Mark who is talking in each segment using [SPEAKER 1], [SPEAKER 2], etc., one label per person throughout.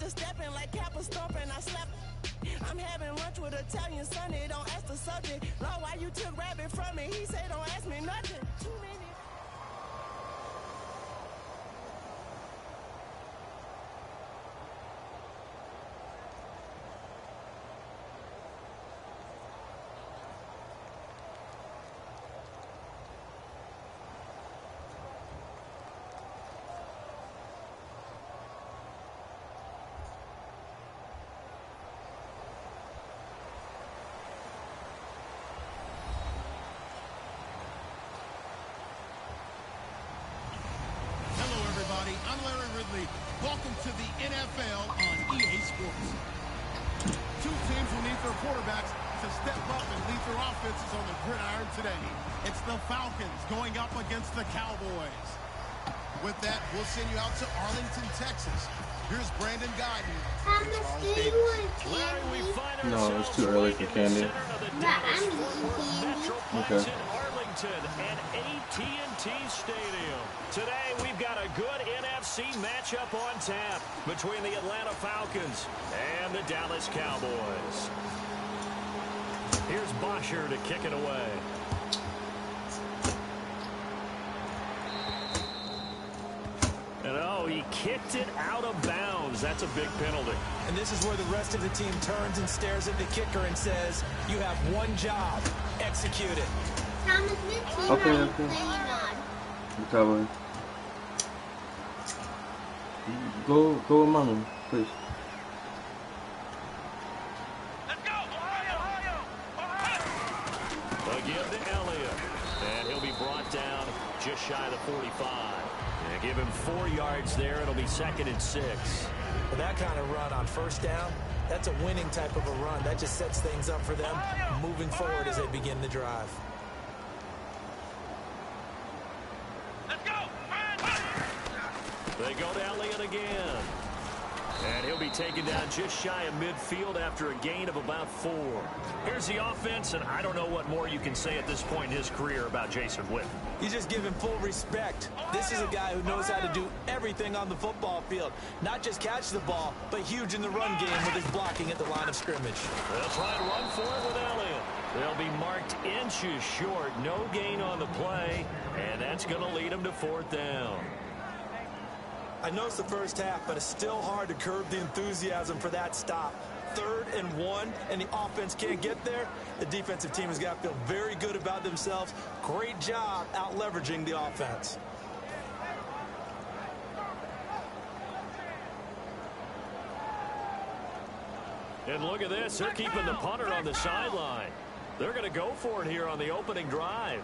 [SPEAKER 1] niggas stepping like Kappa stomping. I slap. I'm having lunch with Italian Sonny. Don't ask the subject. Lord, why you took rabbit from me? He said, don't ask me nothing. Too many.
[SPEAKER 2] I'm Larry Ridley. Welcome to the NFL on EA Sports. Two teams will need their quarterbacks to step up and lead their offenses on the gridiron today. It's the Falcons going up against the Cowboys. With that, we'll send you out to Arlington, Texas. Here's Brandon Guyton.
[SPEAKER 3] Larry, we find
[SPEAKER 4] No, it's too early for candy. Okay.
[SPEAKER 3] Arlington and AT&T Stadium. Today we've got a good NFC matchup on tap between the Atlanta Falcons and the Dallas Cowboys. Here's Bosher to kick it away. And oh, he kicked it out of bounds. That's a big penalty.
[SPEAKER 5] And this is where the rest of the team turns and stares at the kicker and says, you have one job. Execute it.
[SPEAKER 4] Okay. The Cowboys. Go with mommy, please.
[SPEAKER 3] Let's go! Ohio! Again to Elliott. And he'll be brought down just shy of the 45. And give him 4 yards there. It'll be 2nd and 6.
[SPEAKER 5] With that kind of run on first down, that's a winning type of a run. That just sets things up for them moving forward as they begin the drive.
[SPEAKER 3] Let's go! They go to Elliott again. And he'll be taken down just shy of midfield after a gain of about 4. Here's the offense, and I don't know what more you can say at this point in his career about Jason Witten.
[SPEAKER 5] You just give him full respect. This is a guy who knows how to do everything on the football field. Not just catch the ball, but huge in the run game with his blocking at the line of scrimmage.
[SPEAKER 3] They'll try and run for it with Elliott. They'll be marked inches short. No gain on the play, and that's going to lead them to 4th down.
[SPEAKER 5] I know it's the first half, but it's still hard to curb the enthusiasm for that stop. 3rd and 1, and the offense can't get there. The defensive team has got to feel very good about themselves. Great job out leveraging the offense.
[SPEAKER 3] And look at this. They're keeping the punter on the sideline. They're going to go for it here on the opening drive.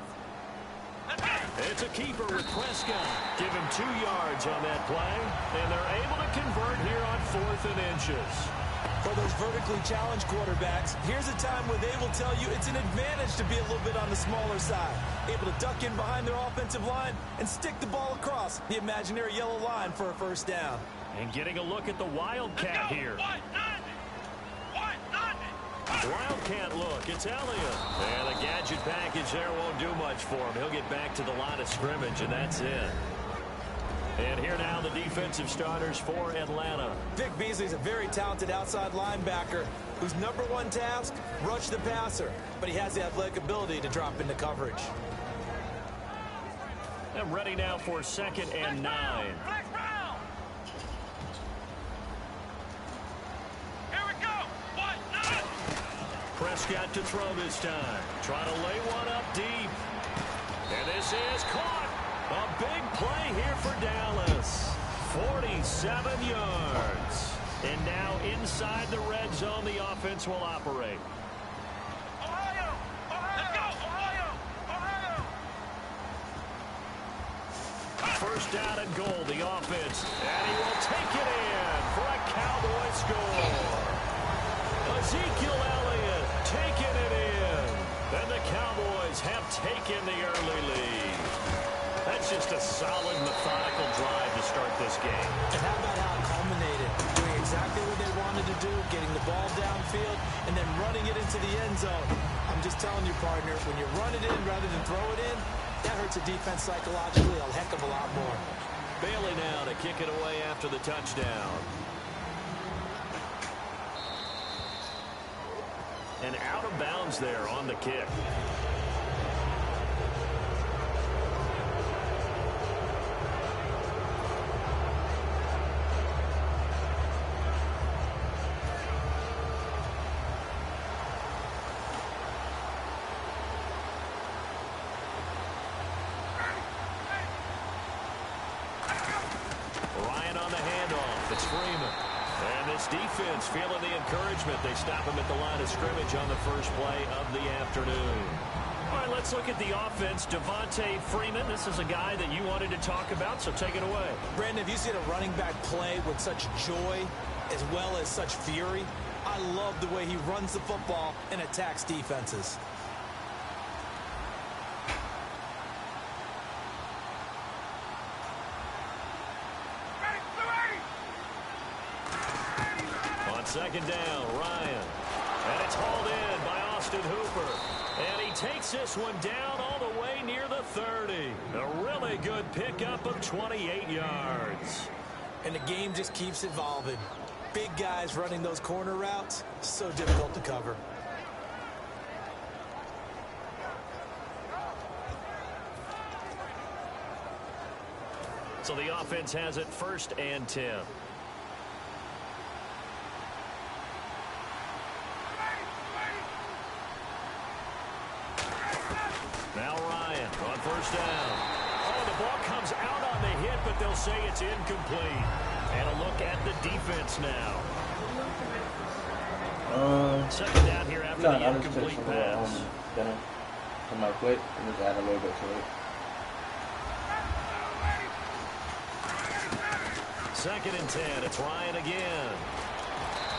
[SPEAKER 3] It's a keeper with Prescott. Give him 2 yards on that play, and they're able to convert here on 4th and inches.
[SPEAKER 5] For those vertically challenged quarterbacks, here's a time where they will tell you it's an advantage to be a little bit on the smaller side. Able to duck in behind their offensive line and stick the ball across the imaginary yellow line for a 1st down.
[SPEAKER 3] And getting a look at the Wildcat here. Wildcat look, it's Elliott. And the gadget package there won't do much for him. He'll get back to the line of scrimmage, and that's it. And here now the defensive starters for Atlanta.
[SPEAKER 5] Vic Beasley's a very talented outside linebacker whose #1 task, rush the passer. But he has the athletic ability to drop into coverage.
[SPEAKER 3] And ready now for 2nd and 9. Prescott to throw this time. Trying to lay one up deep. And this is caught. A big play here for Dallas. 47 yards. And now inside the red zone, the offense will operate. Ohio! Let's go! Ohio! 1st down and goal, the offense. And he will take it in for a Cowboy score. Ezekiel Elliott taking it in. And the Cowboys have taken the early lead. That's just a solid, methodical drive to start this game.
[SPEAKER 5] And how about how it culminated? Doing exactly what they wanted to do, getting the ball downfield, and then running it into the end zone. I'm just telling you, partner, when you run it in rather than throw it in, that hurts a defense psychologically a heck of a lot more.
[SPEAKER 3] Bailey now to kick it away after the touchdown. and out of bounds there on the kick. Ryan on the handoff. It's Freeman. And this defense feeling the encouragement. They stop him at the line of scrimmage on the first play of the afternoon. All right, let's look at the offense. Devontae Freeman, this is a guy that you wanted to talk about, so take it away.
[SPEAKER 5] Brandon, if you see a running back play with such joy as well as such fury, I love the way he runs the football and attacks defenses.
[SPEAKER 3] Second down, Ryan. And it's hauled in by Austin Hooper. And he takes this one down all the way near the 30. A really good pickup of 28 yards.
[SPEAKER 5] And the game just keeps evolving. Big guys running those corner routes, so difficult to cover.
[SPEAKER 3] So the offense has it 1st and 10. Now Ryan on 1st down. Oh, the ball comes out on the hit, but they'll say it's incomplete. And a look at the defense now. Second down here after the incomplete pass.
[SPEAKER 4] Come out quick and just add a little bit to it.
[SPEAKER 3] 2nd and 10. It's Ryan again.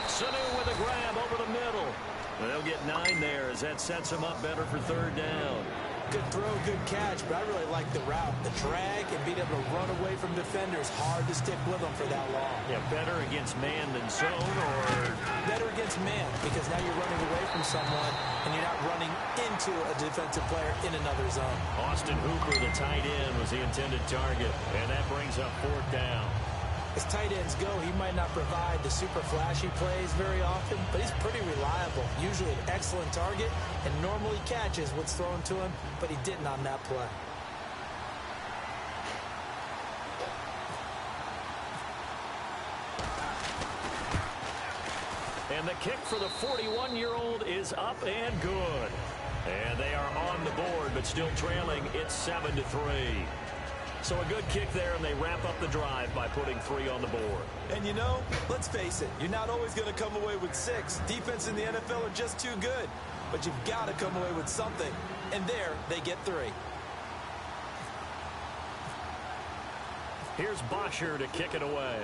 [SPEAKER 3] Sanu with a grab over the middle. They'll get 9 there as that sets them up better for 3rd down.
[SPEAKER 5] Good throw, good catch, but I really like the route. The drag and being able to run away from defenders, hard to stick with them for that long.
[SPEAKER 3] Yeah, better against man than zone, or?
[SPEAKER 5] Better against man, because now you're running away from someone and you're not running into a defensive player in another zone.
[SPEAKER 3] Austin Hooper, the tight end, was the intended target, and that brings up 4th down.
[SPEAKER 5] As tight ends go, he might not provide the super flashy plays very often, but he's pretty reliable. Usually an excellent target and normally catches what's thrown to him, but he didn't on that play.
[SPEAKER 3] And the kick for the 41-year-old is up and good. And they are on the board, but still trailing. It's 7-3. So a good kick there, and they wrap up the drive by putting 3 on the board.
[SPEAKER 5] And you know, let's face it, you're not always going to come away with 6. Defense in the NFL are just too good. But you've got to come away with something. And there, they get 3.
[SPEAKER 3] Here's Bosher to kick it away.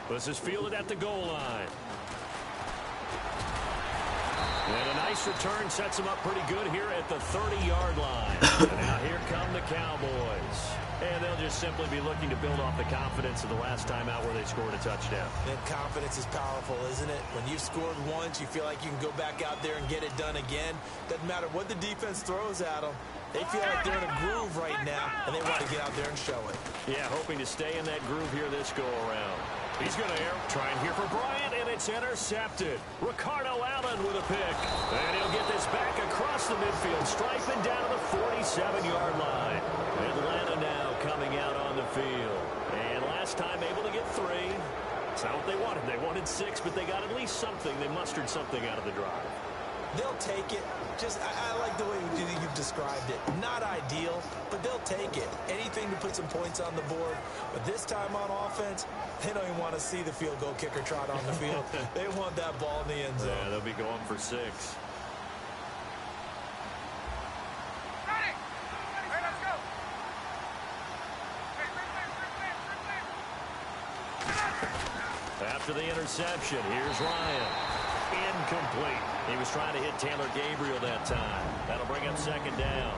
[SPEAKER 3] This is fielded at the goal line. And a nice return sets them up pretty good here at the 30-yard line. And now here come the Cowboys. And they'll just simply be looking to build off the confidence of the last time out where they scored a touchdown.
[SPEAKER 5] And confidence is powerful, isn't it? When you've scored once, you feel like you can go back out there and get it done again. Doesn't matter what the defense throws at them. They feel like they're in a groove right now, and they want to get out there and show it.
[SPEAKER 3] Yeah, hoping to stay in that groove here this go-around. He's going to air, trying here for Bryant, and it's intercepted. Ricardo Allen with a pick. And he'll get this back across the midfield, striping down to the 47-yard line. Atlanta now coming out on the field. And last time able to get 3. It's not what they wanted. They wanted 6, but they got at least something. They mustered something out of the drive.
[SPEAKER 5] They'll take it. I like the way you've described it. Not ideal, but they'll take it. Anything to put some points on the board. But this time on offense, they don't even want to see the field goal kicker trot on the field. They want that ball in the end zone.
[SPEAKER 3] Yeah, they'll be going for 6. After the interception, here's Ryan. Incomplete. He was trying to hit Taylor Gabriel that time. That'll bring up 2nd down.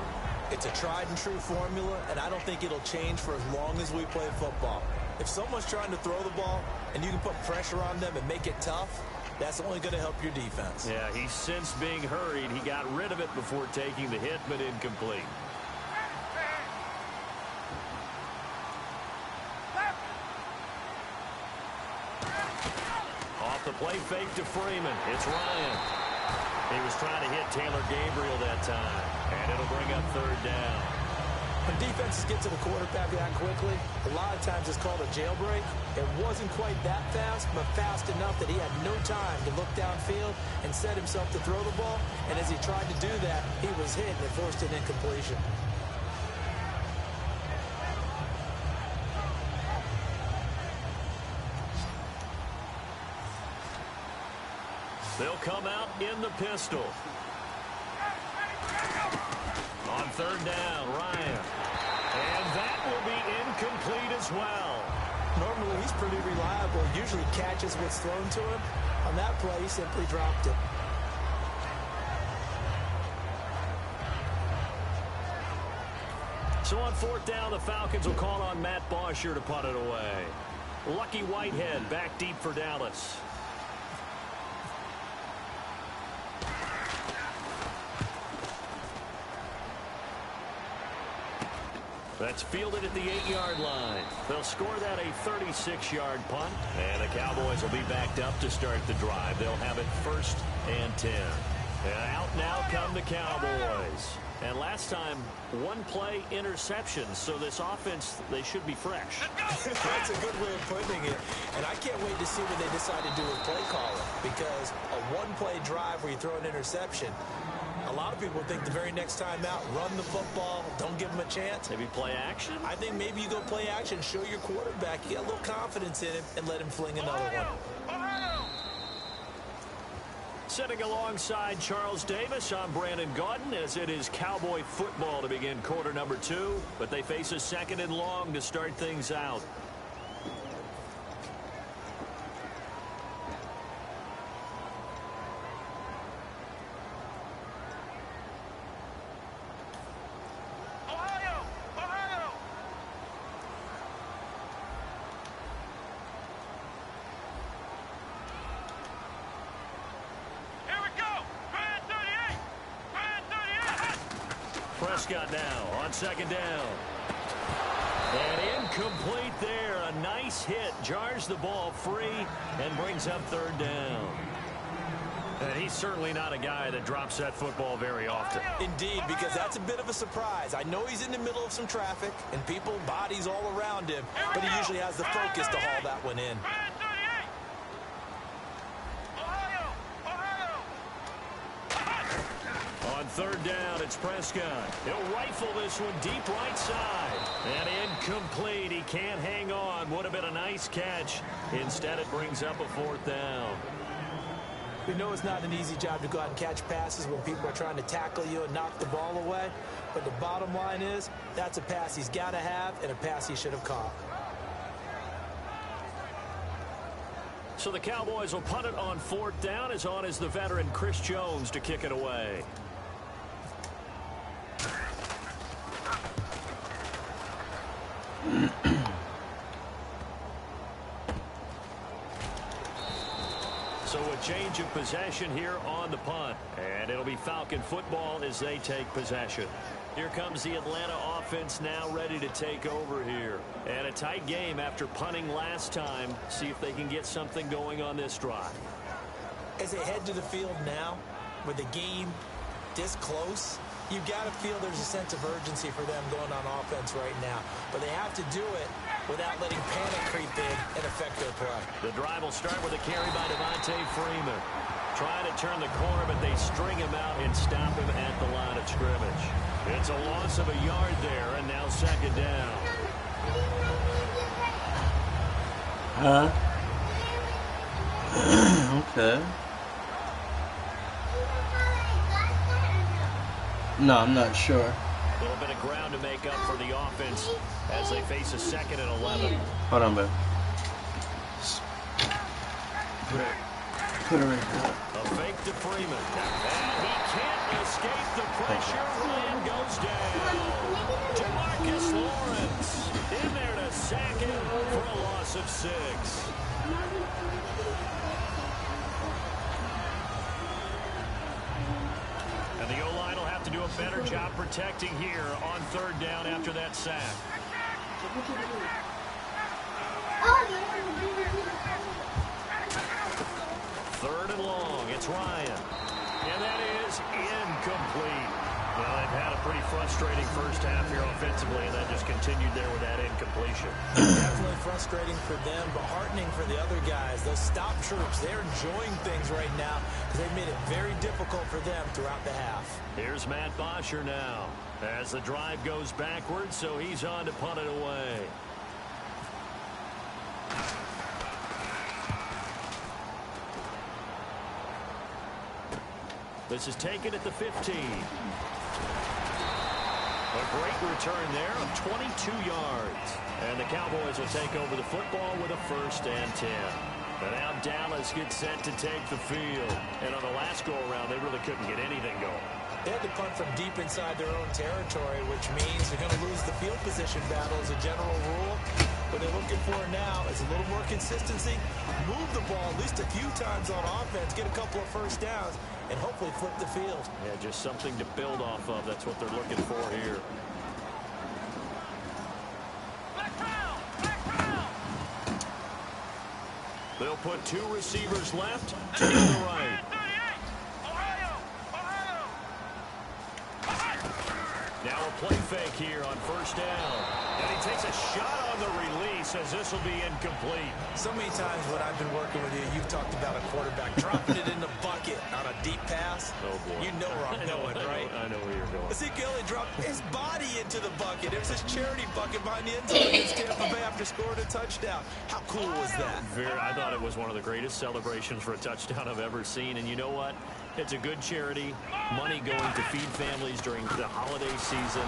[SPEAKER 5] It's a tried and true formula, and I don't think it'll change for as long as we play football. If someone's trying to throw the ball and you can put pressure on them and make it tough, that's only going to help your defense.
[SPEAKER 3] Yeah, he's since being hurried. He got rid of it before taking the hit, but incomplete. Off the play fake to Freeman. It's Ryan. He was trying to hit Taylor Gabriel that time, and it'll bring up third down.
[SPEAKER 5] When defenses get to the quarterback that quickly, a lot of times it's called a jailbreak. It wasn't quite that fast, but fast enough that he had no time to look downfield and set himself to throw the ball. And as he tried to do that, he was hit and it forced an incompletion.
[SPEAKER 3] They'll come out in the pistol. On third down, Ryan. And that will be incomplete as well.
[SPEAKER 5] Normally, he's pretty reliable. Usually catches what's thrown to him. On that play, he simply dropped it.
[SPEAKER 3] So on fourth down, the Falcons will call on Matt Bosher to punt it away. Lucky Whitehead back deep for Dallas. That's fielded at the 8-yard line. They'll score that a 36-yard punt. And the Cowboys will be backed up to start the drive. They'll have it 1st and 10. And out now come the Cowboys. And last time, one play interception. So this offense, they should be fresh.
[SPEAKER 5] That's a good way of putting it. And I can't wait to see what they decide to do with play calling. Because a one-play drive where you throw an interception, a lot of people think the very next time out, run the football, don't give them a chance.
[SPEAKER 3] Maybe play action?
[SPEAKER 5] I think maybe you go play action, show your quarterback, you got a little confidence in him, and let him fling another one.
[SPEAKER 3] Sitting alongside Charles Davis, I'm Brandon Gaudin, as it is Cowboy football to begin quarter number 2. But they face a 2nd and long to start things out. Prescott now on 2nd down. And incomplete there. A nice hit. Jars the ball free and brings up 3rd down. And he's certainly not a guy that drops that football very often.
[SPEAKER 5] Indeed, because that's a bit of a surprise. I know he's in the middle of some traffic and people, bodies all around him, but he usually has the focus to haul that one in.
[SPEAKER 3] On 3rd down, it's Prescott. He'll rifle this one deep right side. And incomplete. He can't hang on. Would have been a nice catch. Instead, it brings up a 4th down.
[SPEAKER 5] We know it's not an easy job to go out and catch passes when people are trying to tackle you and knock the ball away. But the bottom line is, that's a pass he's got to have and a pass he should have caught.
[SPEAKER 3] So the Cowboys will punt it on 4th down. As on is the veteran Chris Jones to kick it away. So a change of possession here on the punt. And it'll be Falcon football as they take possession. Here comes the Atlanta offense now ready to take over here. And a tight game after punting last time. See if they can get something going on this drive.
[SPEAKER 5] As they head to the field now, with the game this close, you've got to feel there's a sense of urgency for them going on offense right now. But they have to do it without letting panic creep in and affect their play.
[SPEAKER 3] The drive will start with a carry by Devontae Freeman. Trying to turn the corner, but they string him out and stop him at the line of scrimmage. It's a loss of a yard there, and now 2nd down.
[SPEAKER 4] Okay. No, I'm not sure.
[SPEAKER 3] A little bit of ground to make up for the offense as they face a 2nd and 11.
[SPEAKER 4] Hold on, man. Put it right there.
[SPEAKER 3] A fake to Freeman. And he can't escape the pressure. Ryan goes down. Jamarcus Lawrence in there to sack him for a loss of 6. And the O-line will have to do a better job protecting here on 3rd down after that sack. 3rd and long. It's Ryan. And that is incomplete. Well, they've had a pretty frustrating first half here offensively, and that just continued there with that incompletion.
[SPEAKER 5] Definitely frustrating for them, but heartening for the other guys. Those stop troops, they're enjoying things right now because they've made it very difficult for them throughout the half.
[SPEAKER 3] Here's Matt Bosher now as the drive goes backwards, so he's on to punt it away. This is taken at the 15. A great return there of 22 yards. And the Cowboys will take over the football with a 1st and 10. And now Dallas gets set to take the field. And on the last go-around, they really couldn't get anything going.
[SPEAKER 5] They had to punt from deep inside their own territory, which means they're going to lose the field position battle as a general rule. What they're looking for now is a little more consistency, move the ball at least a few times on offense, get a couple of first downs, and hopefully flip the field.
[SPEAKER 3] Yeah, just something to build off of. That's what they're looking for here. They'll put 2 receivers left to the right. Now a play fake here on 1st down. And he takes a shot on the release as this will be incomplete.
[SPEAKER 5] So many times when I've been working with you, you've talked about a quarterback dropping it in the bucket on a deep pass.
[SPEAKER 3] Oh, boy.
[SPEAKER 5] You know where I'm going, right?
[SPEAKER 3] I know where you're going.
[SPEAKER 5] Ezekiel dropped his body into the bucket. It was his charity bucket behind the end zone against Tampa Bay after scoring a touchdown. How cool was that?
[SPEAKER 3] I thought it was one of the greatest celebrations for a touchdown I've ever seen. And you know what? It's a good charity. Money going to feed families during the holiday season.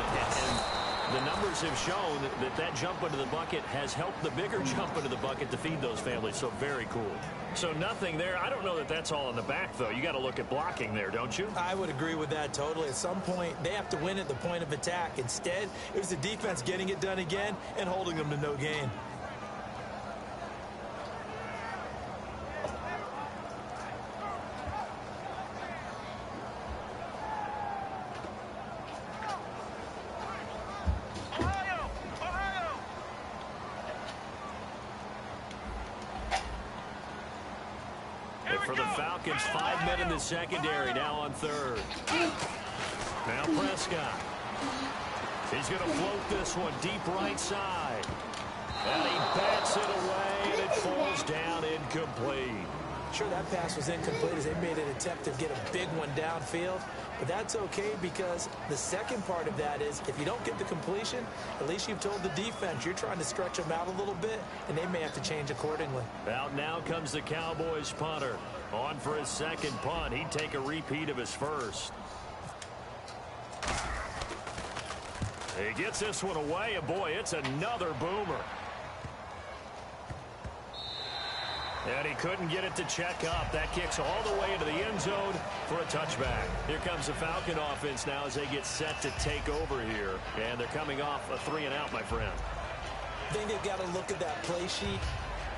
[SPEAKER 3] And the numbers have shown that jump into the bucket has helped the bigger jump into the bucket to feed those families. So very cool. So nothing there. I don't know that that's all in the back, though. You got to look at blocking there, don't you?
[SPEAKER 5] I would agree with that totally. At some point, they have to win at the point of attack. Instead, it was the defense getting it done again and holding them to no gain.
[SPEAKER 3] For the Falcons, 5 men in the secondary, now on 3rd. Now Prescott. He's going to float this one deep right side. And he bats it away, and it falls down incomplete.
[SPEAKER 5] Sure, that pass was incomplete as they made an attempt to get a big one downfield. But that's okay because the second part of that is if you don't get the completion, at least you've told the defense you're trying to stretch them out a little bit, and they may have to change accordingly.
[SPEAKER 3] Out now comes the Cowboys punter. On for his 2nd punt. He'd take a repeat of his 1st. He gets this one away, and boy, it's another boomer. And he couldn't get it to check up. That kicks all the way into the end zone for a touchback. Here comes the Falcon offense now as they get set to take over here. And they're coming off a 3-and-out, my friend.
[SPEAKER 5] I think they've got to look at that play sheet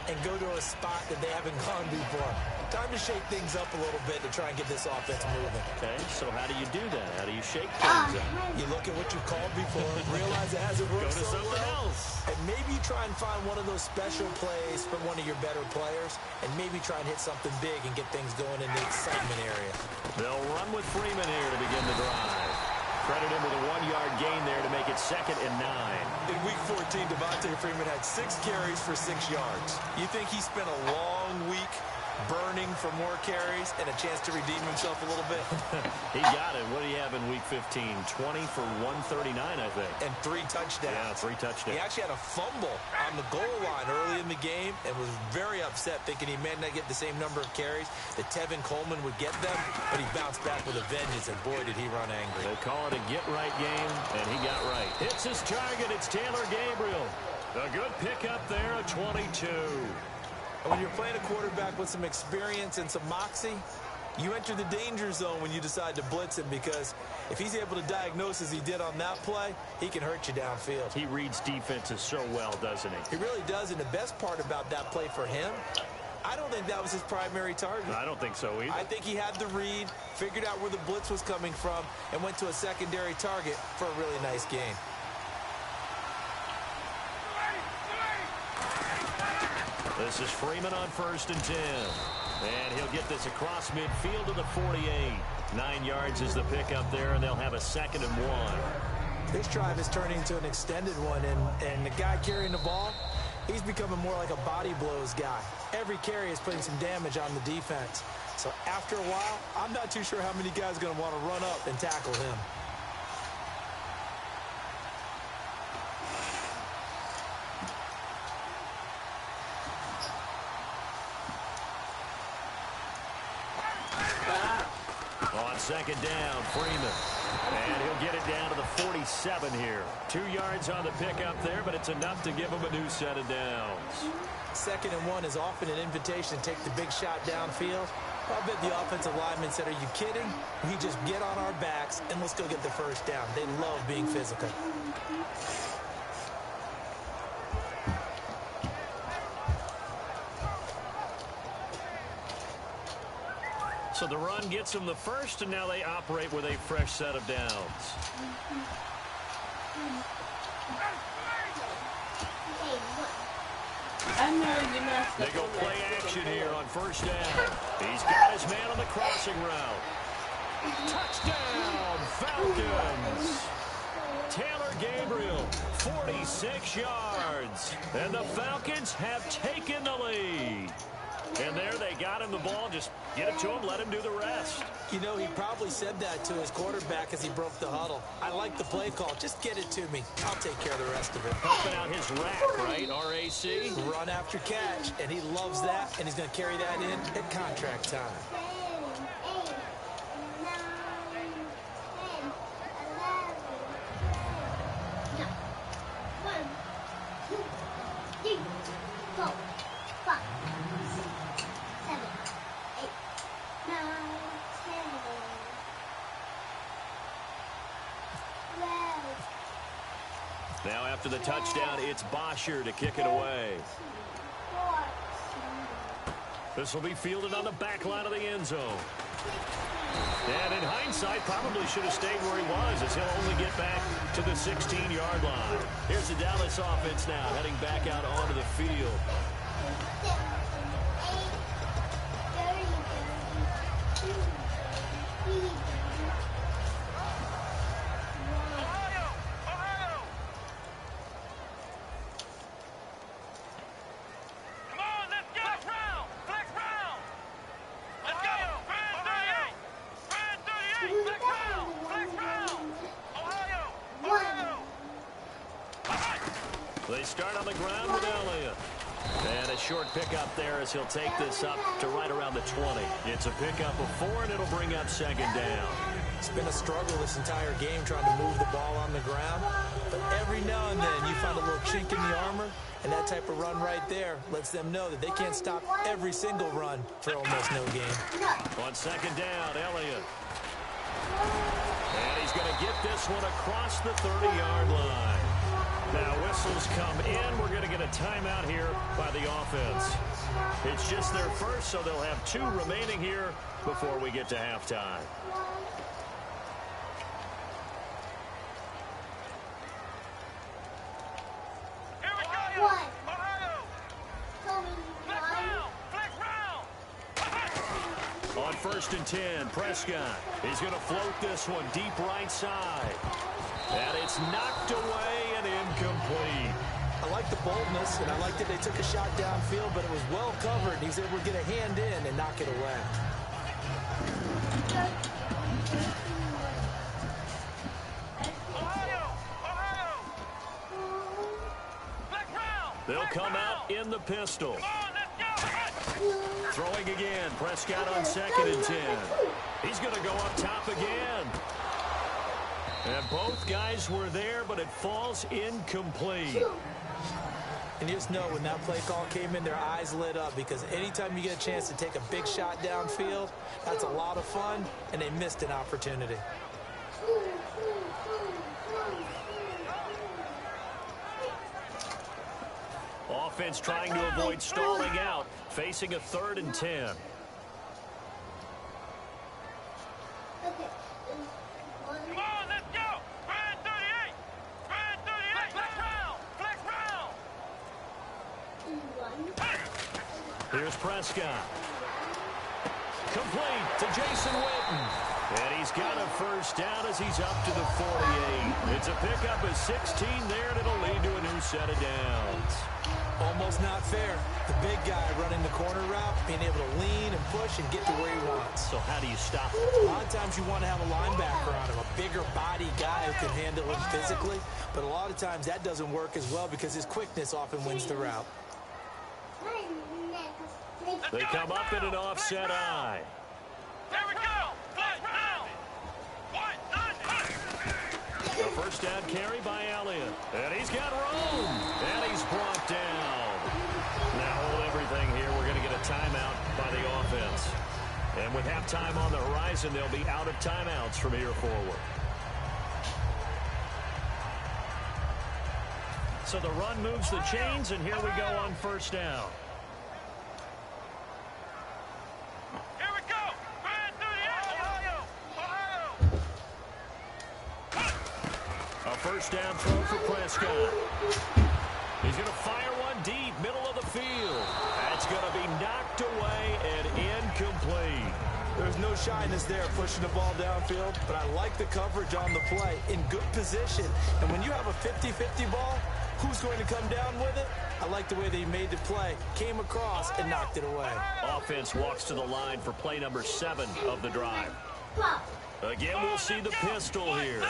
[SPEAKER 5] and go to a spot that they haven't gone before. Time to shake things up a little bit to try and get this offense moving.
[SPEAKER 3] Okay, so how do you do that? How do you shake things up?
[SPEAKER 5] You look at what you've called before, realize it hasn't worked
[SPEAKER 3] Go to
[SPEAKER 5] so
[SPEAKER 3] something
[SPEAKER 5] well,
[SPEAKER 3] else.
[SPEAKER 5] and maybe try and find one of those special plays from one of your better players, and maybe try and hit something big and get things going in the excitement area.
[SPEAKER 3] They'll run with Freeman here to begin the drive. Credit him with a 1-yard gain there to make it 2nd and 9.
[SPEAKER 5] In Week 14, Devontae Freeman had 6 carries for 6 yards. You think he spent a long week burning for more carries and a chance to redeem himself a little bit?
[SPEAKER 3] He got it. What do you have in Week 15? 20 for 139, I think.
[SPEAKER 5] And 3 touchdowns.
[SPEAKER 3] Yeah, 3 touchdowns.
[SPEAKER 5] He actually had a fumble on the goal line early in the game and was very upset, thinking he may not get the same number of carries that Tevin Coleman would get them, but he bounced back with a vengeance, and boy, did he run angry.
[SPEAKER 3] They call it a get-right game, and he got right. Hits his target. It's Taylor Gabriel. A good pickup there, a 22.
[SPEAKER 5] When you're playing a quarterback with some experience and some moxie, you enter the danger zone when you decide to blitz him, because if he's able to diagnose as he did on that play, he can hurt you downfield.
[SPEAKER 3] He reads defenses so well, doesn't he?
[SPEAKER 5] He really does, and the best part about that play for him, I don't think that was his primary target.
[SPEAKER 3] I don't think so either.
[SPEAKER 5] I think he had the read, figured out where the blitz was coming from, and went to a secondary target for a really nice gain.
[SPEAKER 3] This is Freeman on 1st and 10. And he'll get this across midfield to the 48. 9 yards is the pickup there, and they'll have a 2nd and 1.
[SPEAKER 5] This drive is turning into an extended one, and the guy carrying the ball, he's becoming more like a body blows guy. Every carry is putting some damage on the defense. So after a while, I'm not too sure how many guys are going to want to run up and tackle him.
[SPEAKER 3] On 2nd down, Freeman. And he'll get it down to the 47 here. 2 yards on the pickup there, but it's enough to give him a new set of downs.
[SPEAKER 5] 2nd and 1 is often an invitation to take the big shot downfield. I bet the offensive lineman said, are you kidding? We just get on our backs and let's go get the first down. They love being physical.
[SPEAKER 3] So the run gets them the first, and now they operate with a fresh set of downs. They go play action here on 1st down. He's got his man on the crossing route. Touchdown, Falcons! Taylor Gabriel, 46 yards. And the Falcons have taken the lead. And there they got him the ball. Just get it to him, let him do the rest.
[SPEAKER 5] You know, he probably said that to his quarterback as he broke the huddle. I like the play call. Just get it to me. I'll take care of the rest of it.
[SPEAKER 3] Helping out his rack, right? RAC?
[SPEAKER 5] Run after catch, and he loves that, and he's going to carry that in at contract time.
[SPEAKER 3] Now after the touchdown, it's Bosher to kick it away. This will be fielded on the back line of the end zone. And in hindsight, probably should have stayed where he was, as he'll only get back to the 16-yard line. Here's the Dallas offense now, heading back out onto the field. They start on the ground with Elliott. And a short pickup there as he'll take this up to right around the 20. It's a pickup of 4, and it'll bring up 2nd down.
[SPEAKER 5] It's been a struggle this entire game trying to move the ball on the ground. But every now and then you find a little chink in the armor, and that type of run right there lets them know that they can't stop every single run for almost no gain.
[SPEAKER 3] On 2nd down, Elliott. And he's going to get this one across the 30-yard line. Now whistles come in. We're going to get a timeout here by the offense. It's just their first, so they'll have 2 remaining here before we get to halftime.
[SPEAKER 1] Here we go. What? Ohio.
[SPEAKER 3] On 1st and 10, Prescott. He's going to float this one deep right side. And it's knocked away and incomplete.
[SPEAKER 5] I like the boldness, and I like that they took a shot downfield, but it was well covered. He's able to get a hand in and knock it away.
[SPEAKER 3] They'll come out in the pistol. Throwing again. Prescott on 2nd and 10. He's going to go up top again. And both guys were there, but it falls incomplete.
[SPEAKER 5] And you just know when that play call came in, their eyes lit up, because anytime you get a chance to take a big shot downfield, that's a lot of fun, and they missed an opportunity.
[SPEAKER 3] Offense trying to avoid stalling out, facing a 3rd and 10. Here's Prescott. Complete to Jason Witten. And he's got a first down as he's up to the 48. It's a pickup of 16 there, and it'll lead to a new set of downs.
[SPEAKER 5] Almost not fair. The big guy running the corner route, being able to lean and push and get to where he wants.
[SPEAKER 3] So how do you stop it?
[SPEAKER 5] A lot of times you want to have a linebacker on him, a bigger body guy who can handle him physically. But a lot of times that doesn't work as well because his quickness often wins the route.
[SPEAKER 3] They come up in an offset eye.
[SPEAKER 6] Here we go.
[SPEAKER 3] A first down carry by Elliott. And he's got room. And he's brought down. Now hold everything here. We're going to get a timeout by the offense. And with halftime on the horizon, they'll be out of timeouts from here forward. So the run moves the chains, and here we go on first down.
[SPEAKER 6] Here we go. Right through the air.
[SPEAKER 3] A first down throw for Prescott. He's going to fire one deep, middle of the field. That's going to be knocked away and incomplete.
[SPEAKER 5] There's no shyness there pushing the ball downfield, but I like the coverage on the play. In good position. And when you have a 50-50 ball, who's going to come down with it? I like the way they made the play. Came across and knocked it away.
[SPEAKER 3] Offense walks to the line for play number 7 of the drive. Again, we'll see the pistol here.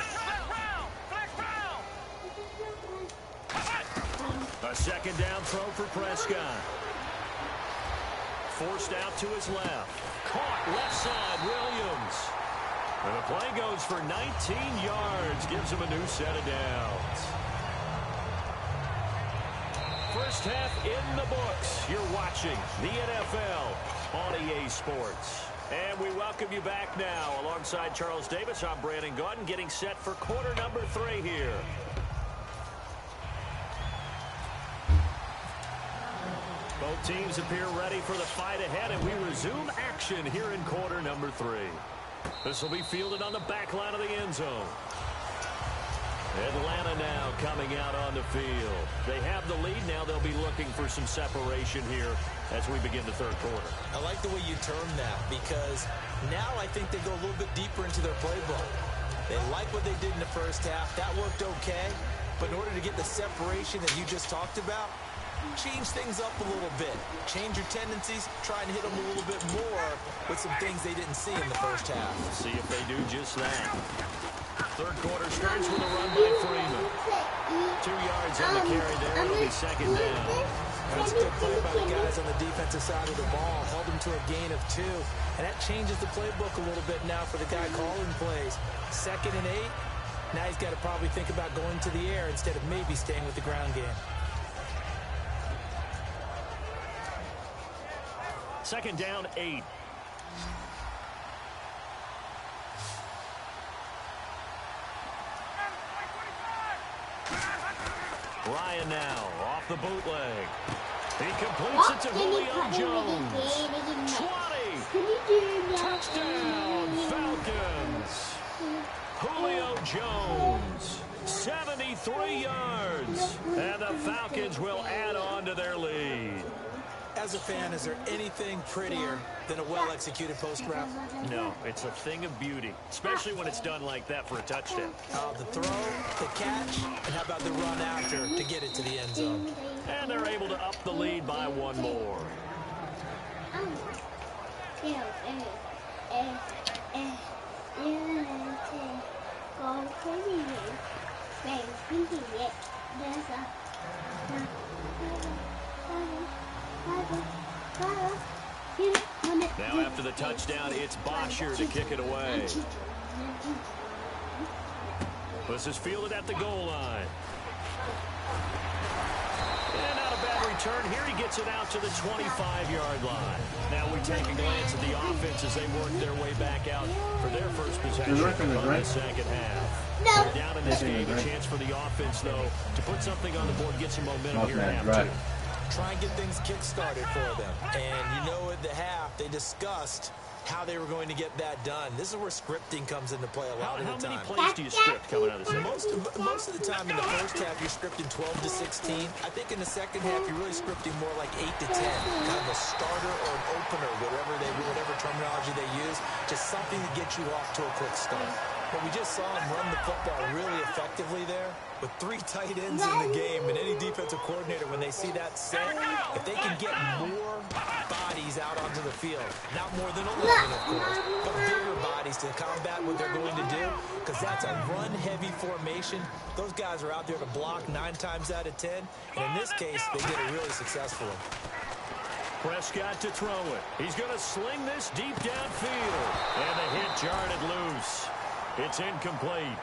[SPEAKER 3] A second down throw for Prescott. Forced out to his left. Caught left side, Williams. And the play goes for 19 yards. Gives him a new set of downs. First half in the books. You're watching the NFL on EA Sports. And we welcome you back now. Alongside Charles Davis, I'm Brandon Gaudin, getting set for quarter number 3 here. Both teams appear ready for the fight ahead, and we resume action here in quarter number 3. This will be fielded on the back line of the end zone. Atlanta now coming out on the field. They have the lead. Now they'll be looking for some separation here as we begin the third quarter.
[SPEAKER 5] I like the way you term that because now I think they go a little bit deeper into their playbook. They like what they did in the first half. That worked okay. But in order to get the separation that you just talked about, change things up a little bit. Change your tendencies. Try and hit them a little bit more with some things they didn't see in the first half.
[SPEAKER 3] See if they do just that. Third quarter starts with a run by Freeman. 2 yards on the carry there. It'll be second down.
[SPEAKER 5] That's a good play by the guys on the defensive side of the ball. Held them to a gain of 2. And that changes the playbook a little bit now for the guy calling plays. 2nd and 8. Now he's got to probably think about going to the air instead of maybe staying with the ground game.
[SPEAKER 3] Second down, 8. Ryan now off the bootleg. He completes it to Julio Jones. 20. Touchdown, Falcons. Julio Jones, 73 yards. And the Falcons will add on to their lead.
[SPEAKER 5] As a fan, is there anything prettier than a well-executed post route?
[SPEAKER 3] No, it's a thing of beauty, especially when it's done like that for a touchdown.
[SPEAKER 5] The throw, the catch, and how about the run after to get it to the end zone?
[SPEAKER 3] And they're able to up the lead by 1 more. Now after the touchdown, it's Bosher to kick it away. This is fielded at the goal line. And not a bad return. Here he gets it out to the 25-yard line. Now we take a glance at the offense as they work their way back out for their first possession on the second half. They're down in this game. A chance for the offense, though, to put something on the board, get some momentum here in half 2.
[SPEAKER 5] try and get things kick-started for them. And you know, at the half, they discussed how they were going to get that done. This is where scripting comes into play a lot of the time.
[SPEAKER 3] How many plays do you script coming out of the second?
[SPEAKER 5] Most of the time in the first half, you're scripting 12 to 16. I think in the second half, you're really scripting more like 8 to 10. Kind of a starter or an opener, whatever terminology they use. Just something to get you off to a quick start. But we just saw him run the football really effectively there with 3 tight ends in the game. And any defensive coordinator, when they see that set, if they can get more bodies out onto the field, not more than 11, of course, but bigger bodies to combat what they're going to do, because that's a run-heavy formation. Those guys are out there to block 9 times out of 10. And in this case, they did it really successfully.
[SPEAKER 3] Prescott to throw it. He's going to sling this deep downfield. And the hit jarred it loose. It's incomplete.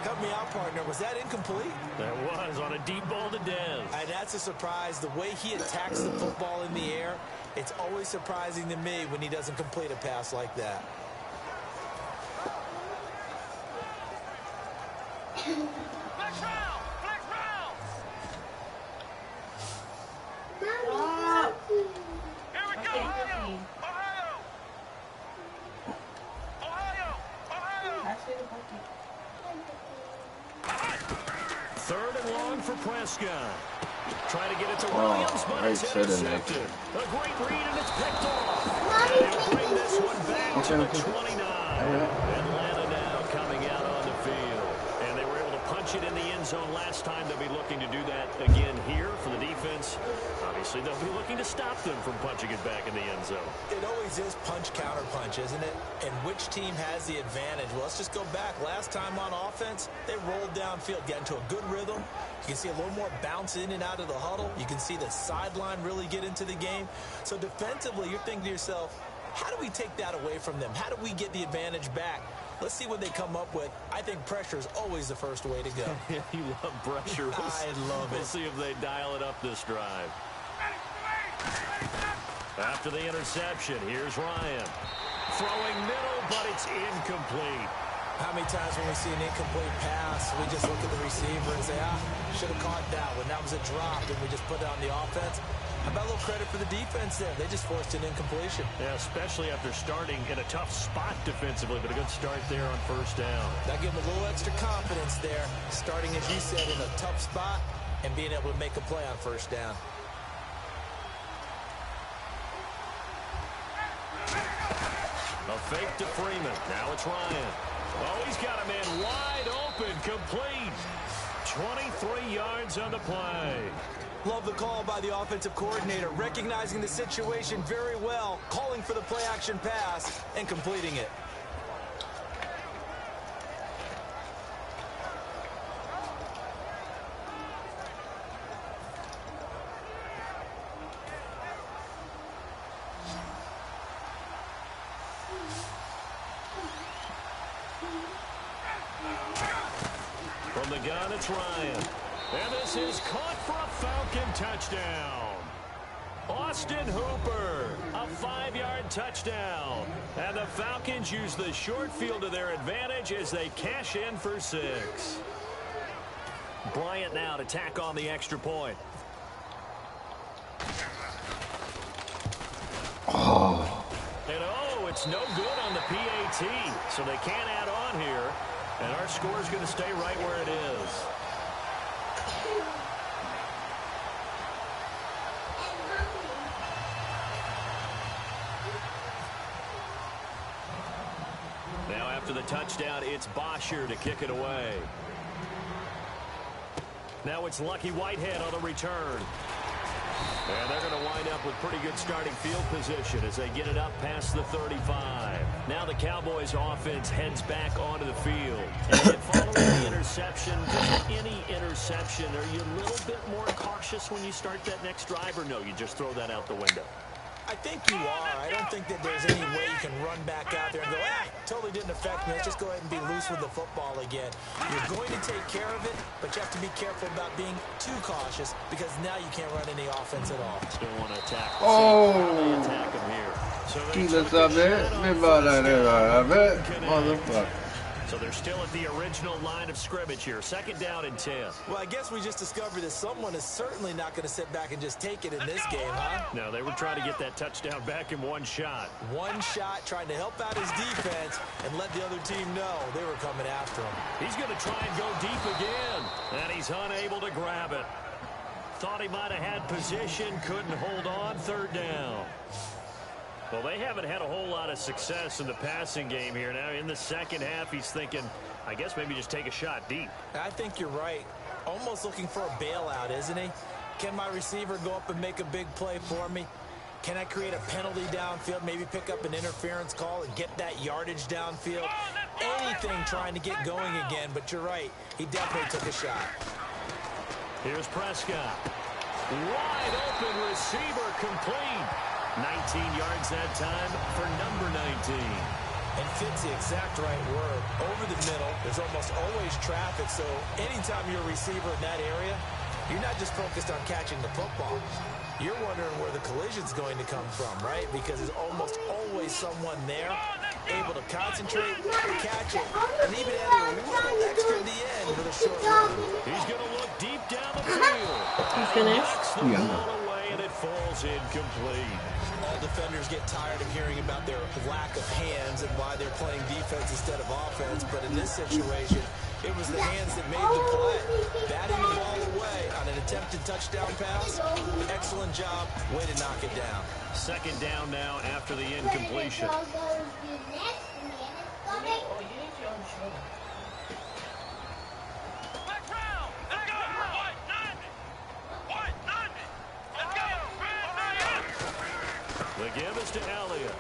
[SPEAKER 5] Help me out, partner. Was that incomplete?
[SPEAKER 3] That was on a deep ball to Dez.
[SPEAKER 5] And that's a surprise. The way he attacks the football in the air, it's always surprising to me when he doesn't complete a pass like that.
[SPEAKER 6] Flex round! Flex round! Here we go! Ohio! Ohio! Ohio!
[SPEAKER 3] Third and long for Prescott. Trying to get it to Williams, but it's intercepted. A great read, and it's picked off. And he'll bring this one back to the 29. Atlanta now coming out on the field. And they were able to punch it in the end zone last time. They'll be looking to do that again here for the defense. Obviously, they'll be looking to stop them from punching it back in the end zone.
[SPEAKER 5] It always is punch-counter-punch, isn't it? And which team has the advantage? Well, let's just go back. Last time on offense, they rolled downfield, got into a good rhythm. You can see a little more bounce in and out of the huddle. You can see the sideline really get into the game. So defensively, you're thinking to yourself, how do we take that away from them? How do we get the advantage back? Let's see what they come up with. I think pressure is always the first way to go.
[SPEAKER 3] You love pressure.
[SPEAKER 5] I love it.
[SPEAKER 3] We'll see if they dial it up this drive. After the interception, here's Ryan. Throwing middle, but it's incomplete.
[SPEAKER 5] How many times when we see an incomplete pass, we just look at the receiver and say, should have caught that one. That was a drop, and we just put it on the offense. How about a little credit for the defense there? They just forced an incompletion.
[SPEAKER 3] Yeah, especially after starting in a tough spot defensively, but a good start there on first down.
[SPEAKER 5] That gave them a little extra confidence there, starting, as you said, in a tough spot and being able to make a play on first down.
[SPEAKER 3] A fake to Freeman. Now it's Ryan. Oh, he's got a man wide open, complete. 23 yards on the play.
[SPEAKER 5] Love the call by the offensive coordinator, recognizing the situation very well, calling for the play-action pass, and completing it.
[SPEAKER 3] From the gun, it's Ryan. And this is caught for a Falcon touchdown. Austin Hooper, a 5-yard touchdown. And the Falcons use the short field to their advantage as they cash in for 6. Bryant now to tack on the extra point. And it's no good on the PAT, so they can't add on here. And our score is going to stay right where it is. Now after the touchdown, it's Bosher to kick it away. Now it's Lucky Whitehead on the return. And they're going to wind up with pretty good starting field position as they get it up past the 35. Now the Cowboys offense heads back onto the field. And following the interception, just any interception, are you a little bit more cautious when you start that next drive, or no, you just throw that out the window?
[SPEAKER 5] I think you are. I don't think that there's any way you can run back out there and go, totally didn't affect me. Let's just go ahead and be loose with the football again. You're going to take care of it, but you have to be careful about being too cautious because now you can't run any offense at all.
[SPEAKER 3] Still want to attack.
[SPEAKER 7] Oh!
[SPEAKER 3] They attack him here. So
[SPEAKER 7] Keep this up there. Motherfucker.
[SPEAKER 3] So they're still at the original line of scrimmage here. 2nd down and 10.
[SPEAKER 5] Well, I guess we just discovered that someone is certainly not going to sit back and just take it in this game, huh?
[SPEAKER 3] No, they were trying to get that touchdown back in one shot.
[SPEAKER 5] One shot, trying to help out his defense and let the other team know they were coming after him.
[SPEAKER 3] He's going to try and go deep again, and he's unable to grab it. Thought he might have had position, couldn't hold on. 3rd down. Well, they haven't had a whole lot of success in the passing game here. Now, in the second half, he's thinking, I guess maybe just take a shot deep.
[SPEAKER 5] I think you're right. Almost looking for a bailout, isn't he? Can my receiver go up and make a big play for me? Can I create a penalty downfield, maybe pick up an interference call and get that yardage downfield? Anything trying to get going again, but you're right. He definitely took a shot.
[SPEAKER 3] Here's Prescott. Wide open receiver complete. 19 yards that time for number 19.
[SPEAKER 5] And fits the exact right word. Over the middle, there's almost always traffic, so anytime you're a receiver in that area, you're not just focused on catching the football. You're wondering where the collision's going to come from, right? Because there's almost always someone there able to concentrate, catch it, and even add a little extra at the end for the short run.
[SPEAKER 3] He's going to look deep down the field.
[SPEAKER 7] You finished?
[SPEAKER 3] The ball away, and it falls incomplete.
[SPEAKER 5] All defenders get tired of hearing about their lack of hands and why they're playing defense instead of offense. But in this situation, it was the hands that made the play. Batting the ball away on an attempted touchdown pass. Excellent job. Way to knock it down.
[SPEAKER 3] 2nd down now after the incompletion. The give is to Elliott.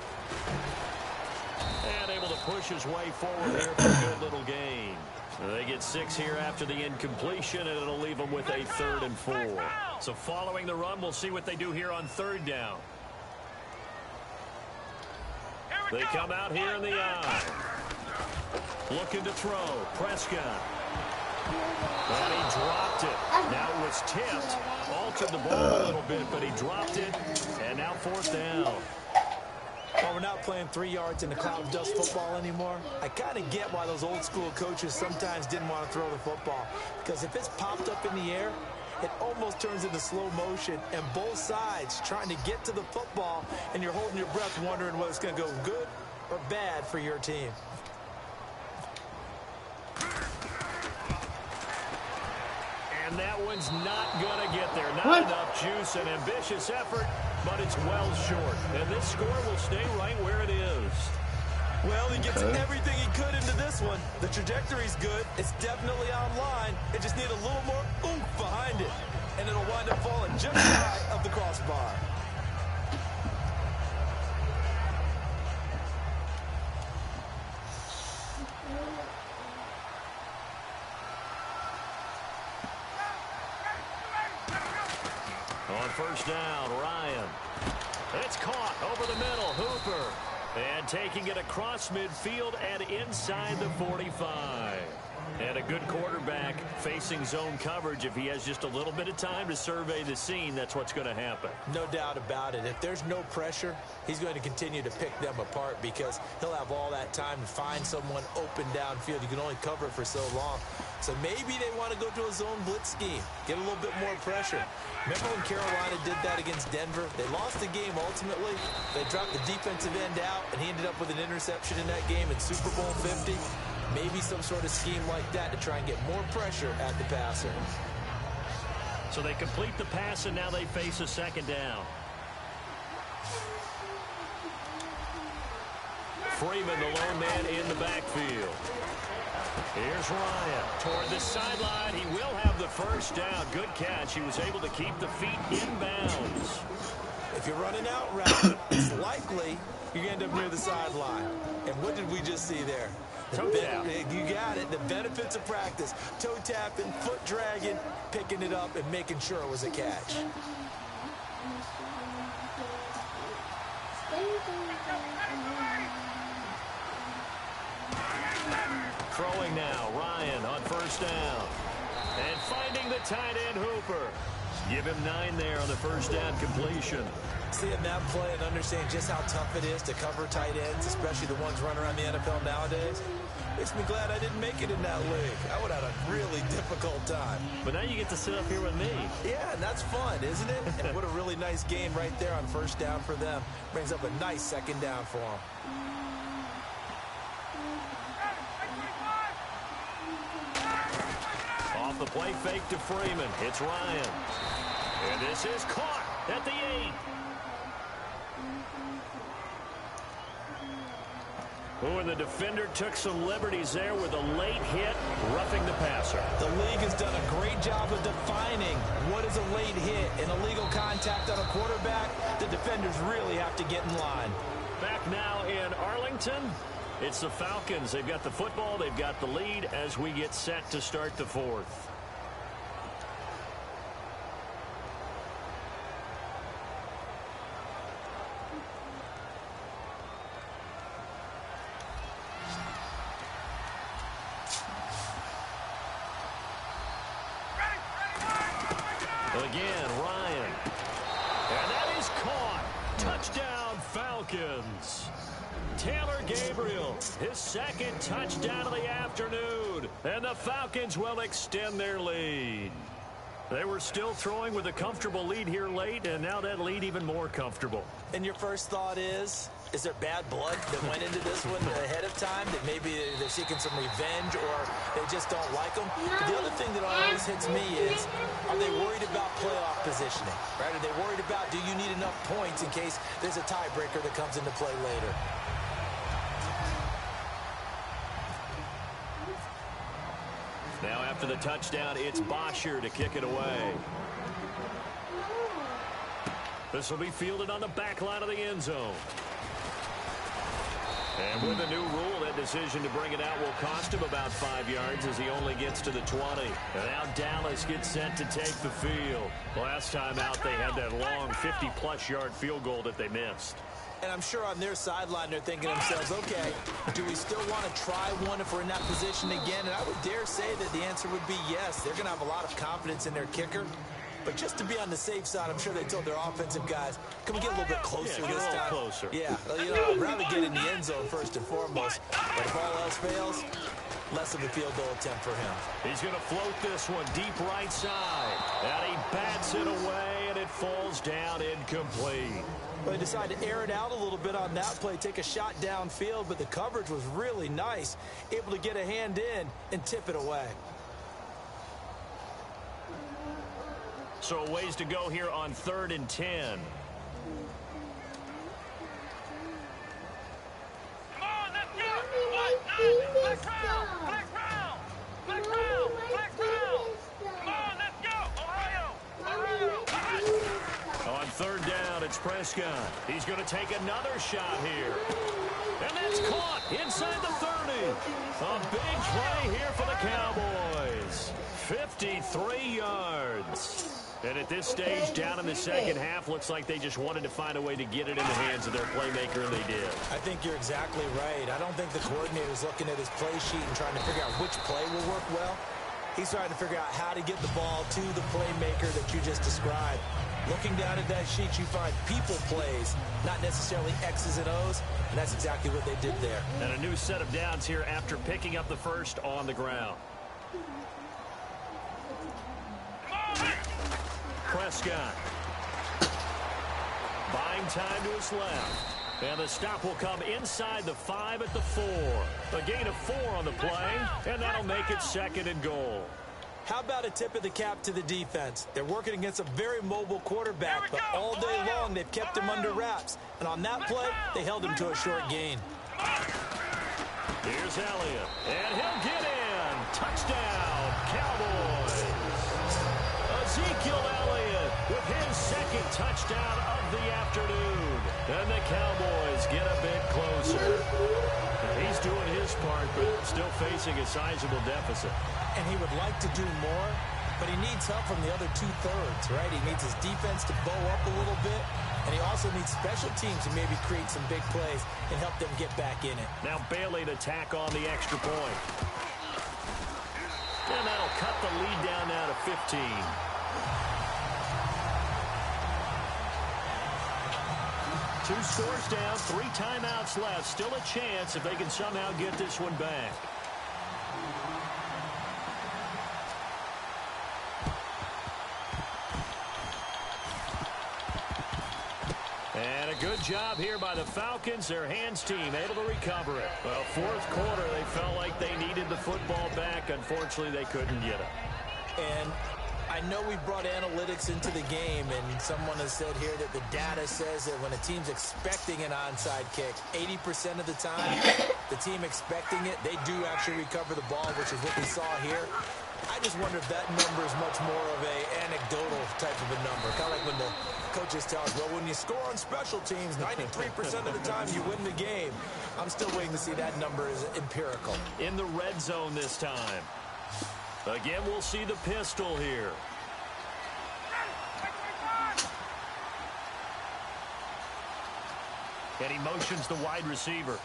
[SPEAKER 3] And able to push his way forward here for a good little gain. They get 6 here after the incompletion, and it'll leave them with a 3rd and 4. So following the run, we'll see what they do here on 3rd down. They come out here in the eye. Looking to throw. Prescott. And he dropped it. Now it was tipped. Altered the ball a little bit, but he dropped it. And now 4th down.
[SPEAKER 5] Well, we're not playing 3 yards in the cloud of dust football anymore. I kind of get why those old school coaches sometimes didn't want to throw the football. Because if it's popped up in the air, it almost turns into slow motion. And both sides trying to get to the football, and you're holding your breath wondering whether it's going to go good or bad for your team.
[SPEAKER 3] And that one's not going to get there. Not enough juice, an ambitious effort, but it's well short. And this score will stay right where it is.
[SPEAKER 5] Well, he gets everything he could into this one. The trajectory's good. It's definitely online. It just needs a little more oomph behind it. And it'll wind up falling just shy of the crossbar.
[SPEAKER 3] On 1st down, Ryan. It's caught over the middle. Hooper. And taking it across midfield and inside the 45. And a good quarterback facing zone coverage. If he has just a little bit of time to survey the scene, that's what's going to happen.
[SPEAKER 5] No doubt about it. If there's no pressure, he's going to continue to pick them apart because he'll have all that time to find someone open downfield. You can only cover it for so long. So maybe they want to go to a zone blitz scheme, get a little bit more pressure. Remember when Carolina did that against Denver? They lost the game ultimately. They dropped the defensive end out, and he ended up with an interception in that game in Super Bowl 50. Maybe some sort of scheme like that to try and get more pressure at the passer.
[SPEAKER 3] So they complete the pass, and now they face a 2nd down. Freeman, the lone man in the backfield. Here's Ryan toward the sideline. He will have the 1st down. Good catch. He was able to keep the feet in bounds.
[SPEAKER 5] If you're running out route, it's likely you're going to end up near the sideline. And what did we just see there?
[SPEAKER 3] Toe tap.
[SPEAKER 5] You got it. The benefits of practice. Toe tapping, foot dragging, picking it up, and making sure it was a catch.
[SPEAKER 3] Throwing now, Ryan on 1st down. And finding the tight end, Hooper. Give him 9 there on the 1st down completion.
[SPEAKER 5] Seeing that play and understanding just how tough it is to cover tight ends, especially the ones running around the NFL nowadays, Makes me glad I didn't make it in that league. I would have had a really difficult time.
[SPEAKER 3] But now you get to sit up here with me.
[SPEAKER 5] Yeah, and that's fun, isn't it? And what a really nice game right there on first down for them. Brings up a nice second down for them.
[SPEAKER 3] Off the play fake to Freeman. It's Ryan. And this is caught at the 8. Oh, and the defender took some liberties there with a late hit, roughing the passer.
[SPEAKER 5] The league has done a great job of defining what is a late hit. An illegal contact on a quarterback, the defenders really have to get in line.
[SPEAKER 3] Back now in Arlington, it's the Falcons. They've got the football, they've got the lead as we get set to start the 4th. Again, Ryan. And that is caught. Touchdown, Falcons. Taylor Gabriel, his second touchdown of the afternoon. And the Falcons will extend their lead. They were still throwing with a comfortable lead here late, and now that lead even more comfortable.
[SPEAKER 5] And your first thought is there bad blood that went into this one ahead of time, that maybe they're seeking some revenge or they just don't like them? But the other thing that always hits me is, are they worried about playoff positioning? Right? Are they worried about, do you need enough points in case there's a tiebreaker that comes into play later?
[SPEAKER 3] Now after the touchdown, it's Bosher to kick it away. This will be fielded on the back line of the end zone. And with the new rule, that decision to bring it out will cost him about 5 yards as he only gets to the 20. And now Dallas gets set to take the field. Last time out, they had that long 50-plus yard field goal that they missed.
[SPEAKER 5] And I'm sure on their sideline they're thinking to themselves, okay, do we still want to try one if we're in that position again? And I would dare say that the answer would be yes. They're going to have a lot of confidence in their kicker. But just to be on the safe side, I'm sure they told their offensive guys, can we get a little bit closer this time?
[SPEAKER 3] Closer.
[SPEAKER 5] Yeah, you know, I'd rather get in the end zone first and foremost. But if all else fails, less of a field goal attempt for him.
[SPEAKER 3] He's going to float this one deep right side. And he bats it away, and it falls down incomplete.
[SPEAKER 5] Well, they decided to air it out a little bit on that play, take a shot downfield, but the coverage was really nice. Able to get a hand in and tip it away.
[SPEAKER 3] So a ways to go here on 3rd and 10.
[SPEAKER 6] Come on, let's go. Flex round. Come on, let's go. Ohio.
[SPEAKER 3] On 3rd down, it's Prescott. He's going to take another shot here. And that's caught inside the 30. A big play here for the Cowboys. 53 yards. And at this stage, down in the second half, looks like they just wanted to find a way to get it in the hands of their playmaker, and they did.
[SPEAKER 5] I think you're exactly right. I don't think the coordinator's looking at his play sheet and trying to figure out which play will work well. He's trying to figure out how to get the ball to the playmaker that you just described. Looking down at that sheet, you find people plays, not necessarily X's and O's, and that's exactly what they did there.
[SPEAKER 3] And a new set of downs here after picking up the first on the ground. Prescott. Buying time to his left. And the stop will come inside the 5 at the 4. A gain of 4 on the play, and that'll make it 2nd and goal.
[SPEAKER 5] How about a tip of the cap to the defense? They're working against a very mobile quarterback, but all day long they've kept him under wraps. And on that play, they held him to a short gain.
[SPEAKER 3] Here's Elliott, and he'll get in. Touchdown, Cowboys. Ezekiel Elliott with his 2nd touchdown of the afternoon. And the Cowboys get a bit closer. He's doing his part, but still facing a sizable deficit.
[SPEAKER 5] And he would like to do more, but he needs help from the other 2/3, right? He needs his defense to bow up a little bit, and he also needs special teams to maybe create some big plays and help them get back in it.
[SPEAKER 3] Now Bailey to tack on the extra point. And that'll cut the lead down now to 15. Two scores down, 3 timeouts left. Still a chance if they can somehow get this one back. Good job here by the Falcons. Their hands team able to recover it. Well, fourth quarter, they felt like they needed the football back. Unfortunately, they couldn't get it.
[SPEAKER 5] And I know we brought analytics into the game, and someone has said here that the data says that when a team's expecting an onside kick, 80% of the time, the team expecting it, they do actually recover the ball, which is what we saw here. I just wonder if that number is much more of a anecdotal type of a number. Kind of like when the coaches tell us, well, when you score on special teams, 93% of the time you win the game. I'm still waiting to see that number is empirical.
[SPEAKER 3] In the red zone this time. Again, we'll see the pistol here. And he motions the wide receiver.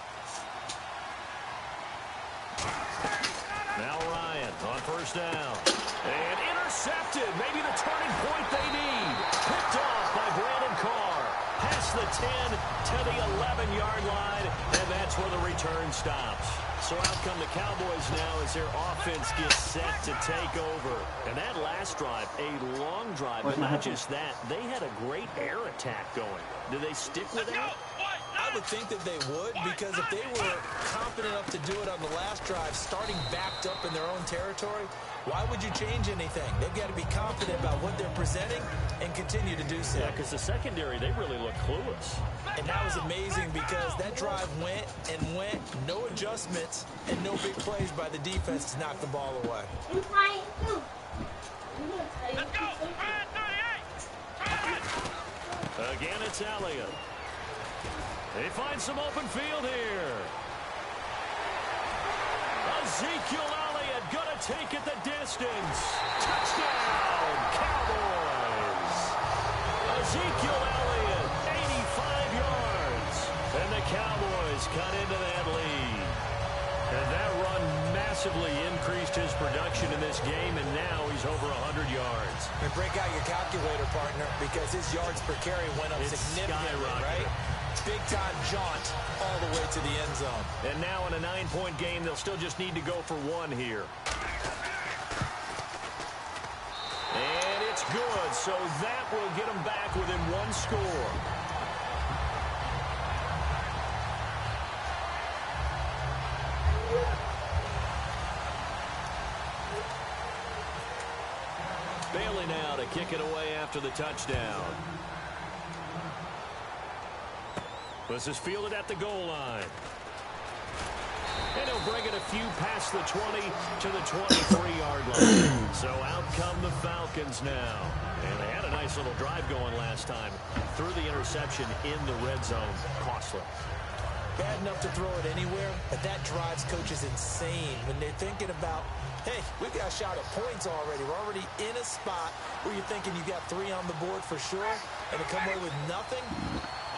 [SPEAKER 3] Now Ryan on first down. And intercepted. Maybe the turning point they need. Picked off by Brandon Carr. Past the 10 to the 11-yard line. And that's where the return stops. So out come the Cowboys now as their offense gets set to take over. And that last drive, a long drive, but not just that. They had a great air attack going. Do they stick with that?
[SPEAKER 5] I would think that they would, because if they were confident enough to do it on the last drive, starting backed up in their own territory, why would you change anything? They've got to be confident about what they're presenting and continue to do so.
[SPEAKER 3] Yeah, because the secondary, they really look clueless.
[SPEAKER 5] And that was amazing because that drive went and went, no adjustments, and no big plays by the defense to knock the ball away.
[SPEAKER 6] Let's go. 38.
[SPEAKER 3] Again, it's Elliott. They find some open field here. Ezekiel Elliott gonna take it the distance. Touchdown, Cowboys. Ezekiel Elliott, 85 yards. And the Cowboys cut into that lead. And that run massively increased his production in this game, and now he's over 100 yards.
[SPEAKER 5] And break out your calculator, partner, because his yards per carry went up significantly, right? Big-time jaunt all the way to the end zone.
[SPEAKER 3] And now in a 9-point game, they'll still just need to go for one here. And it's good, so that will get them back within one score. Bailey now to kick it away after the touchdown. This is fielded at the goal line. And he'll bring it a few past the 20 to the 23-yard line. So out come the Falcons now. And they had a nice little drive going last time. Threw the interception in the red zone. Costly.
[SPEAKER 5] Bad enough to throw it anywhere, but that drives coaches insane when they're thinking about, hey, we've got a shot at points already. We're already in a spot where you're thinking you got 3 on the board for sure, and to come away with nothing,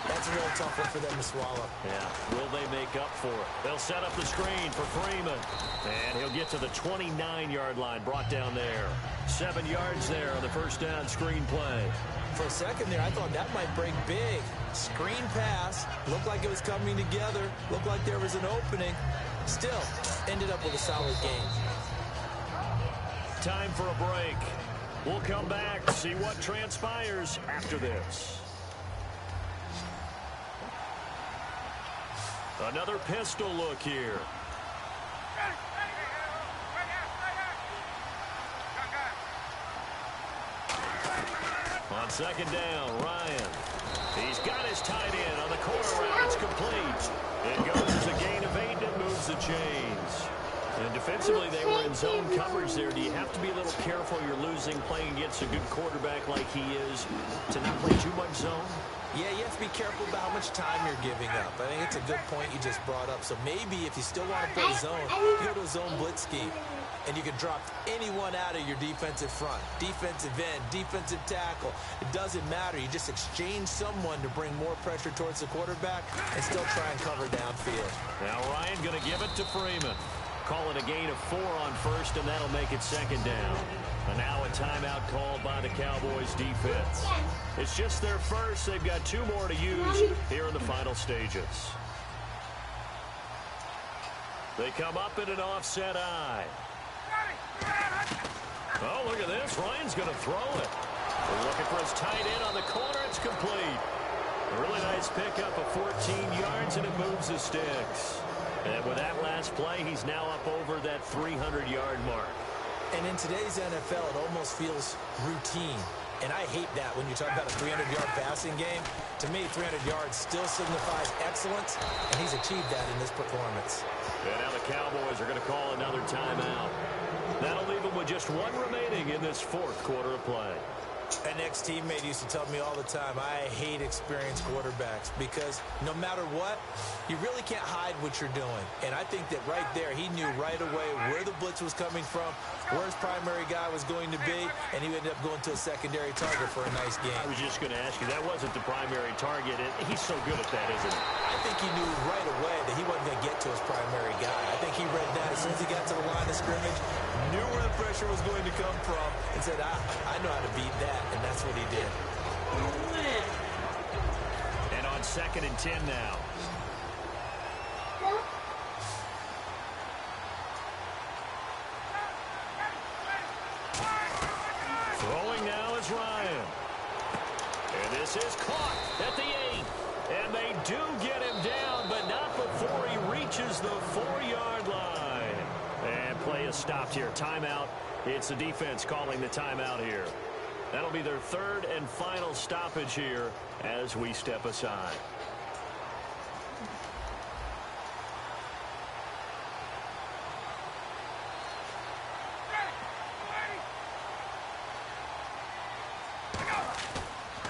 [SPEAKER 5] that's a real tough one for them to swallow.
[SPEAKER 3] Yeah, will they make up for it? They'll set up the screen for Freeman. And he'll get to the 29-yard line, brought down there. 7 yards there on the first down screen play.
[SPEAKER 5] For a second there, I thought that might break big. Screen pass, looked like it was coming together, looked like there was an opening. Still, ended up with a solid game.
[SPEAKER 3] Time for a break. We'll come back, see what transpires after this. Another pistol look here. On second down, Ryan. He's got his tight end on the corner route. It's complete. It goes as a gain of 8 and it moves the chains. And defensively, they were in zone coverage there. Do you have to be a little careful? You're losing playing against a good quarterback like he is to not play too much zone?
[SPEAKER 5] Yeah, you have to be careful about how much time you're giving up. I think it's a good point you just brought up. So maybe if you still want to play zone, you go to a zone blitz scheme. And you can drop anyone out of your defensive front. Defensive end, defensive tackle. It doesn't matter. You just exchange someone to bring more pressure towards the quarterback and still try and cover downfield.
[SPEAKER 3] Now Ryan going to give it to Freeman. Call it a gain of 4 on first, and that'll make it second down. And now a timeout called by the Cowboys defense. It's just their first. They've got 2 more to use here in the final stages. They come up in an offset eye. Oh, look at this. Ryan's going to throw it. They're looking for his tight end on the corner. It's complete. A really nice pickup of 14 yards, and it moves the sticks. And with that last play, he's now up over that 300-yard mark.
[SPEAKER 5] And in today's NFL, it almost feels routine. And I hate that when you talk about a 300-yard passing game. To me, 300 yards still signifies excellence, and he's achieved that in this performance.
[SPEAKER 3] And now the Cowboys are going to call another timeout. That'll leave them with just one remaining in this fourth quarter of play.
[SPEAKER 5] An ex-teammate used to tell me all the time, I hate experienced quarterbacks because no matter what, you really can't hide what you're doing. And I think that right there, he knew right away where the blitz was coming from, where his primary guy was going to be, and he ended up going to a secondary target for a nice game.
[SPEAKER 3] I was just going to ask you, that wasn't the primary target, and he's so good at that, isn't he?
[SPEAKER 5] I think he knew right away that he wasn't going to get to his primary guy. I think he read that as soon as he got to the line of scrimmage, knew where the pressure was going to come from, and said, I know how to beat that, and that's what he did.
[SPEAKER 3] And on 2nd and 10 now. Throwing now is Ryan. And this is caught at the 8. And they do get him down, but not before he reaches the 4-yard line. And play is stopped here. Timeout. It's the defense calling the timeout here. That'll be their third and final stoppage here as we step aside.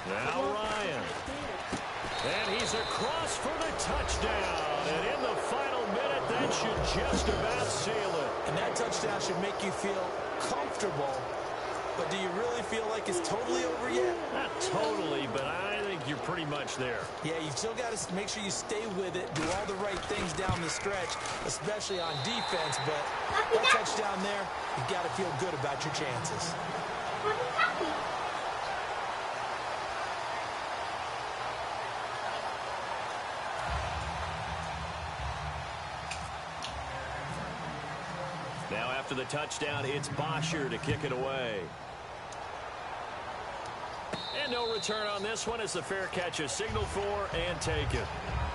[SPEAKER 3] Now Ryan. And he's across for the touchdown. And in the final minute, that should just about seal it.
[SPEAKER 5] And that touchdown should make you feel comfortable. But do you really feel like it's totally over yet?
[SPEAKER 3] Not totally, but I think you're pretty much there.
[SPEAKER 5] Yeah, you've still got to make sure you stay with it, do all the right things down the stretch, especially on defense. But that touchdown there, you've got to feel good about your chances.
[SPEAKER 3] Now after the touchdown, it's Bosher to kick it away. And no return on this one as the fair catch is signaled for and taken.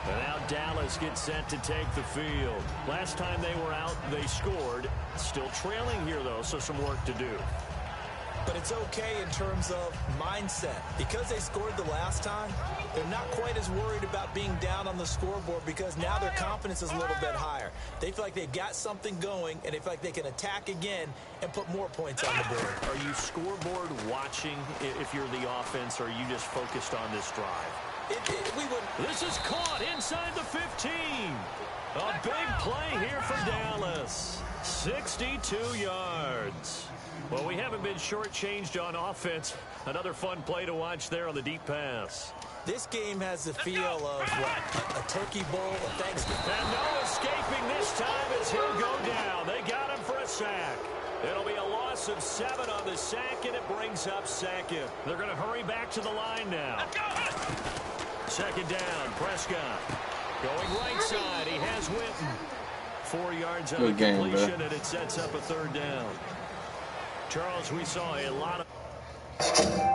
[SPEAKER 3] And now Dallas gets set to take the field. Last time they were out, they scored. Still trailing here, though, so some work to do.
[SPEAKER 5] But it's okay in terms of mindset. Because they scored the last time, they're not quite as worried about being down on the scoreboard because now their confidence is a little bit higher. They feel like they've got something going, and they feel like they can attack again and put more points on the board.
[SPEAKER 3] Are you scoreboard watching if you're the offense, or are you just focused on this drive? This is caught inside the 15. A big play here for Dallas. 62 yards. Well, we haven't been shortchanged on offense. Another fun play to watch there on the deep pass.
[SPEAKER 5] This game has the feel of, what, a turkey bowl of Thanksgiving.
[SPEAKER 3] And no escaping this time as he'll go down. They got him for a sack. It'll be a loss of 7 on the sack, and it brings up 2nd. They're going to hurry back to the line now. 2nd down, Prescott. Going right side, he has Winton. 4 yards on the completion, and it sets up a 3rd down. Charles, we saw a lot of...